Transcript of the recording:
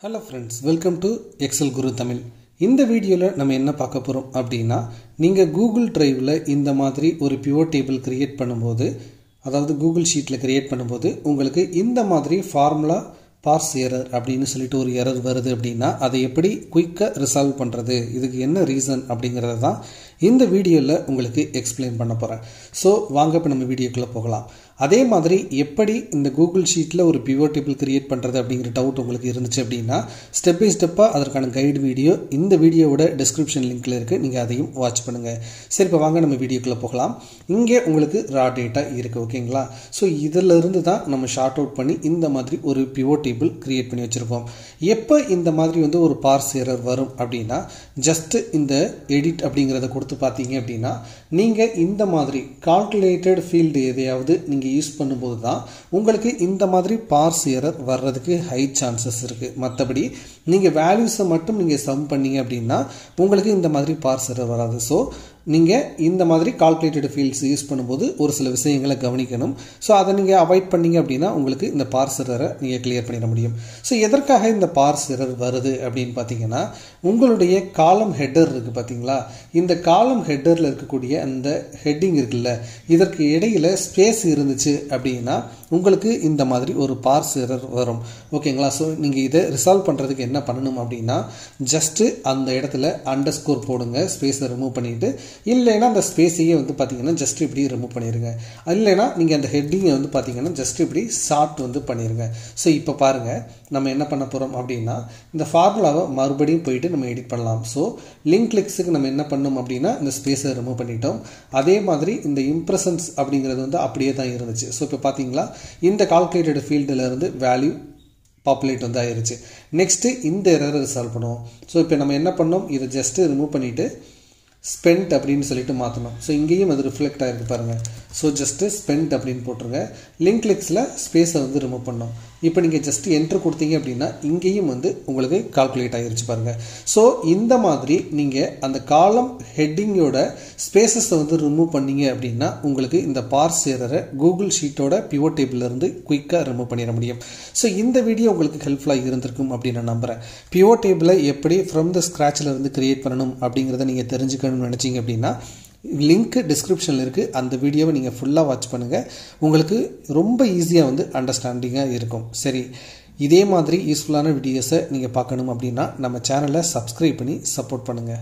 Hello friends, welcome to Excel Guru Tamil. இந்த வீடியோல நம்ம என்ன பார்க்க போறோம் அப்படினா நீங்க Google Driveல இந்த மாதிரி ஒரு pivot table create பண்ணும்போது அதாவது Google Sheetல create பண்ணும்போது உங்களுக்கு இந்த மாதிரி formula parse error அப்படினு சொல்லிட்டு ஒரு error வருது அப்படினா அதை எப்படி குயிக்கா ரிசால்வ் பண்றது இதுக்கு என்ன ரீசன் அப்படிங்கறத தான் இந்த வீடியோல உங்களுக்கு எக்ஸ்பிளைன் பண்ண போறேன். சோ வாங்க இப்ப நம்ம வீடியோக்குள்ள போகலாம். அதே மாதிரி எப்படி இந்த Google Sheetல ஒரு pivot table create பண்றது அப்படிங்கற டவுட் உங்களுக்கு இருந்துச்சு அப்படினா ஸ்டெப் பை ஸ்டெப்பா அதற்கான கைட் வீடியோ இந்த வீடியோவோட description linkல இருக்கு. நீங்க அதையும் வாட்ச் பண்ணுங்க. சரி இப்ப வாங்க நம்ம வீடியோக்குள்ள போகலாம். இங்கே உங்களுக்கு raw data இருக்கு ஓகேங்களா? சோ இதில இருந்து தான் நம்ம ஷார்ட் அவுட் பண்ணி இந்த மாதிரி ஒரு pivot table create பண்ணி வச்சிருக்கோம். எப்ப இந்த மாதிரி வந்து ஒரு parse error வரும் அப்படினா just இந்த edit அப்படிங்கறத கொடுத்து பாத்தீங்க அப்படினா நீங்க இந்த மாதிரி calculated field எதையாவது நீங்க யூஸ் பண்ணும்போது தான் உங்களுக்கு இந்த மாதிரி parse error வர்றதுக்கு high chances இருக்கு. மத்தபடி நீங்க values மட்டும் நீங்க sum பண்ணீங்க அப்படினா உங்களுக்கு இந்த மாதிரி parse error வராது. சோ நீங்க இந்த மாதிரி calculated fields யூஸ் பண்ணும்போது ஒரு சில விஷயங்களை கவனிக்கணும். சோ அத நீங்க அவாய்ட் பண்ணீங்க அப்படினா உங்களுக்கு இந்த parse error நீங்க கிளியர் பண்ணிட முடியும். சோ எதற்காக இந்த parse error வருது அப்படினு பாத்தீங்கன்னா உங்களுடைய காலம் ஹெட்டர் இருக்கு பாத்தீங்களா? இந்த காலம் ஹெட்டர்ல இருக்கக்கூடிய அந்த ஹெட்டிங் இருக்குல்ல இதற்கு இடையில ஸ்பேஸ் இருந்துச்சு அப்படினா உங்களுக்கு இந்த மாதிரி ஒரு parse error வரும். ஓகேங்களா? சோ நீங்க இத ரிசால்வ் பண்றதுக்கு என்ன பண்ணனும் அப்படினா ஜஸ்ட் அந்த இடத்துல அண்டர்ஸ்கோர் போடுங்க ஸ்பேஸை ரிமூவ் பண்ணிட்டு இல்லைனா அந்த ஸ்பேஸையே வந்து பாத்தீங்கன்னா ஜஸ்ட் இப்படி ரிமூவ் பண்ணிருங்க. இல்லைனா நீங்க அந்த ஹெட்டிங்கை வந்து பாத்தீங்கன்னா ஜஸ்ட் இப்படி ஷார்ட் வந்து பண்ணிருங்க. சோ இப்போ பாருங்க நம்ம என்ன பண்ண போறோம் அப்படினா இந்த ஃபார்முலாவை மறுபடியும் போய்ட்டு நம்ம எடிட் பண்ணலாம். சோ லிங்க் கிளிக்ஸ்க்கு நம்ம என்ன பண்ணோம் அப்படினா இந்த ஸ்பேஸை ரிமூவ் பண்ணிட்டோம். அதே மாதிரி இந்த இம்ப்ரஷன்ஸ் அப்படிங்கிறது வந்து அப்படியே தான் இருந்துச்சு. சோ இப்போ பாத்தீங்களா இந்த கால்குலேட்டட் ஃபீல்ட்ல இருந்து வேல்யூ பாப்புலேட் வந்து ஆயிருச்சு. நெக்ஸ்ட் இந்த எரரை ரிசால்வ் பண்ணுவோம். சோ இப்போ நம்ம என்ன பண்ணோம் இத ஜஸ்ட் ரிமூவ் பண்ணிட்டு spent அப்படினு சொல்லிட்டு மாத்தணும். சோ இங்கேயும் அது ரிஃப்ளெக்ட் ஆயிருக்கு பாருங்க. சோ ஜஸ்ட் spent அப்படினு போட்டுருங்க. லிங்க் கிளிக்ஸ்ல ஸ்பேஸை வந்து ரிமூவ் பண்ணனும். இப்போ நீங்க ஜஸ்ட் என்டர் கொடுத்தீங்க அப்படினா இங்கேயும் வந்து உங்களுக்கு கால்குலேட் ஆயிருச்சு பாருங்க. சோ இந்த மாதிரி நீங்க அந்த காலம் ஹெட்டிங்கோட ஸ்பேसेस வந்து ரிமூவ் பண்ணீங்க அப்படினா உங்களுக்கு இந்த parse error Google Sheetோட pivot table இருந்து குயிக்கா ரிமூவ் பண்ணிர முடியும். சோ இந்த வீடியோ உங்களுக்கு ஹெல்ப்ஃபுல்லா இருந்திருக்கும் அப்படி நான் நம்புறேன். pivot table எப்படி from the scratchல இருந்து கிரியேட் பண்ணனும் அப்படிங்கறதை நீங்க தெரிஞ்சுக்கணும்னு நினைச்சீங்க அப்படினா லிங்க் டிஸ்கிரிப்ஷன்ல இருக்கு. அந்த வீடியோவை நீங்க ஃபுல்லா வாட்ச் பண்ணுங்க. உங்களுக்கு ரொம்ப ஈஸியா வந்து அண்டர்ஸ்டாண்டிங்கா இருக்கும். சரி இதே மாதிரி யூஸ்ஃபுல்லான வீடியோஸை நீங்க பார்க்கணும் அப்படினா நம்ம சேனலை சப்ஸ்கிரைப் பண்ணி சப்போர்ட் பண்ணுங்க.